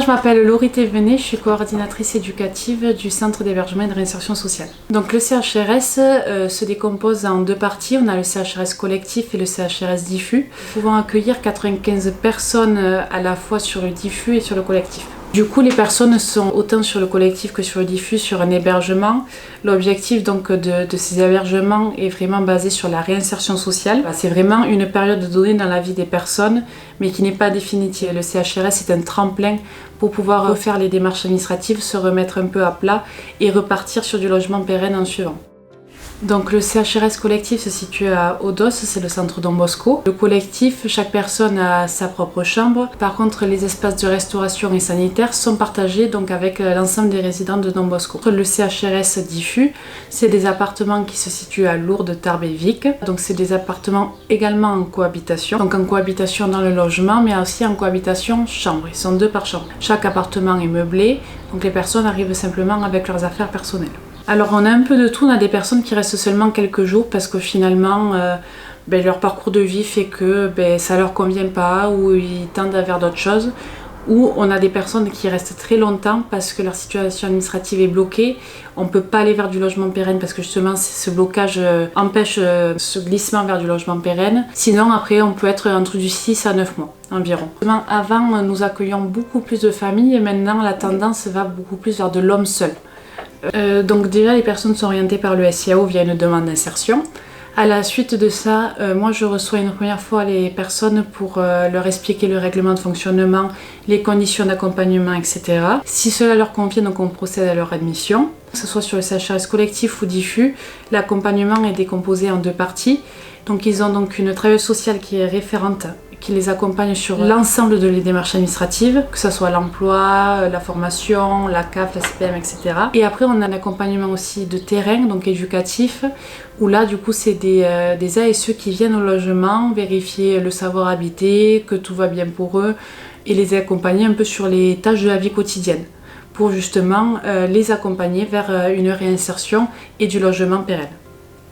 je m'appelle Laurie Thévenet, je suis coordinatrice éducative du Centre d'hébergement et de réinsertion sociale. Donc le CHRS se décompose en deux parties. On a le CHRS collectif et le CHRS diffus. Nous pouvons accueillir 95 personnes à la fois sur le diffus et sur le collectif. Du coup, les personnes sont autant sur le collectif que sur le diffus, sur un hébergement. L'objectif donc de ces hébergements est vraiment basé sur la réinsertion sociale. C'est vraiment une période donnée dans la vie des personnes, mais qui n'est pas définitive. Le CHRS est un tremplin pour pouvoir refaire les démarches administratives, se remettre un peu à plat et repartir sur du logement pérenne en suivant. Donc le CHRS collectif se situe à Odos, c'est le centre Don Bosco. Le collectif, chaque personne a sa propre chambre. Par contre, les espaces de restauration et sanitaires sont partagés donc avec l'ensemble des résidents de Don Bosco. Le CHRS diffus, c'est des appartements qui se situent à Lourdes, Tarbes et Vic. Donc c'est des appartements également en cohabitation. Donc en cohabitation dans le logement, mais aussi en cohabitation chambre. Ils sont 2 par chambre. Chaque appartement est meublé, donc les personnes arrivent simplement avec leurs affaires personnelles. Alors on a un peu de tout, on a des personnes qui restent seulement quelques jours parce que finalement leur parcours de vie fait que ça leur convient pas ou ils tendent vers d'autres choses. Ou on a des personnes qui restent très longtemps parce que leur situation administrative est bloquée. On ne peut pas aller vers du logement pérenne parce que justement ce blocage empêche ce glissement vers du logement pérenne. Sinon après on peut être entre du 6 à 9 mois environ. Avant nous accueillions beaucoup plus de familles et maintenant la tendance va beaucoup plus vers de l'homme seul. Donc déjà les personnes sont orientées par le SIAO via une demande d'insertion. À la suite de ça, moi je reçois une première fois les personnes pour leur expliquer le règlement de fonctionnement, les conditions d'accompagnement, etc. Si cela leur convient, donc on procède à leur admission. Que ce soit sur le CHRS collectif ou diffus, l'accompagnement est décomposé en 2 parties. Donc ils ont donc une travailleuse sociale qui est référente, qui les accompagne sur l'ensemble de les démarches administratives, que ce soit l'emploi, la formation, la CAF, la CPM, etc. Et après on a un accompagnement aussi de terrain, donc éducatif, où là du coup c'est des ASE qui viennent au logement, vérifier le savoir habiter, que tout va bien pour eux, et les accompagner un peu sur les tâches de la vie quotidienne, pour justement les accompagner vers une réinsertion et du logement pérenne.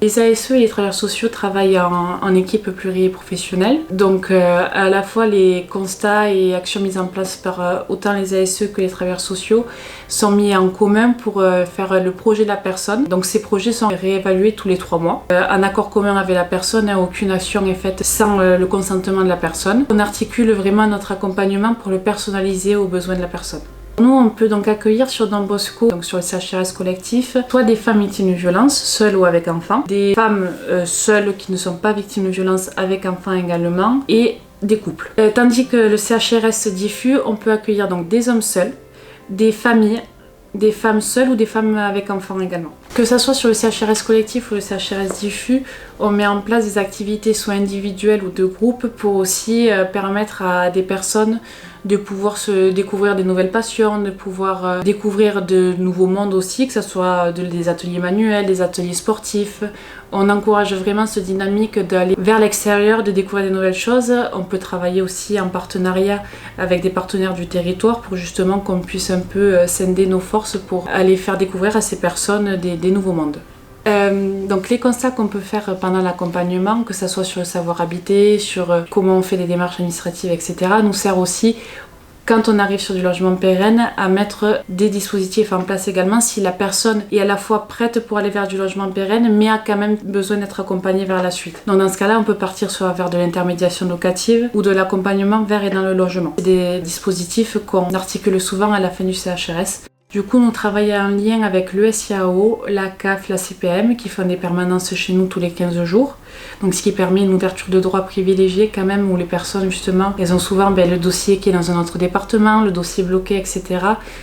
Les ASE et les travailleurs sociaux travaillent en équipe pluriprofessionnelle, donc à la fois les constats et actions mises en place par autant les ASE que les travailleurs sociaux sont mis en commun pour faire le projet de la personne. Donc ces projets sont réévalués tous les 3 mois. En accord commun avec la personne, aucune action est faite sans le consentement de la personne. On articule vraiment notre accompagnement pour le personnaliser aux besoins de la personne. Nous, on peut donc accueillir sur Don Bosco, donc sur le CHRS collectif, soit des femmes victimes de violences, seules ou avec enfants, des femmes seules qui ne sont pas victimes de violences avec enfants également, et des couples. Tandis que le CHRS diffus, on peut accueillir donc des hommes seuls, des familles, des femmes seules ou des femmes avec enfants également. Que ce soit sur le CHRS collectif ou le CHRS diffus, on met en place des activités soit individuelles ou de groupe pour aussi permettre à des personnes de pouvoir se découvrir des nouvelles passions, de pouvoir découvrir de nouveaux mondes aussi, que ce soit des ateliers manuels, des ateliers sportifs. On encourage vraiment cette dynamique d'aller vers l'extérieur, de découvrir des nouvelles choses. On peut travailler aussi en partenariat avec des partenaires du territoire pour justement qu'on puisse un peu scinder nos forces pour aller faire découvrir à ces personnes des nouveaux mondes. Donc les constats qu'on peut faire pendant l'accompagnement, que ce soit sur le savoir habiter, sur comment on fait les démarches administratives, etc., nous sert aussi, quand on arrive sur du logement pérenne, à mettre des dispositifs en place également si la personne est à la fois prête pour aller vers du logement pérenne, mais a quand même besoin d'être accompagnée vers la suite. Donc dans ce cas-là, on peut partir soit vers de l'intermédiation locative ou de l'accompagnement vers et dans le logement. C'est des dispositifs qu'on articule souvent à la fin du CHRS. Du coup, nous travaillons en lien avec le SIAO, la CAF, la CPM, qui font des permanences chez nous tous les 15 jours. Donc, ce qui permet une ouverture de droit privilégiée quand même, où les personnes, justement, elles ont souvent le dossier qui est dans un autre département, le dossier bloqué, etc.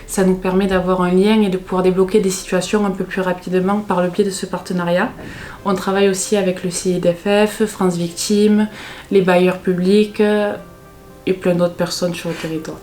Ça nous permet d'avoir un lien et de pouvoir débloquer des situations un peu plus rapidement par le biais de ce partenariat. On travaille aussi avec le CIDFF, France Victimes, les bailleurs publics et plein d'autres personnes sur le territoire.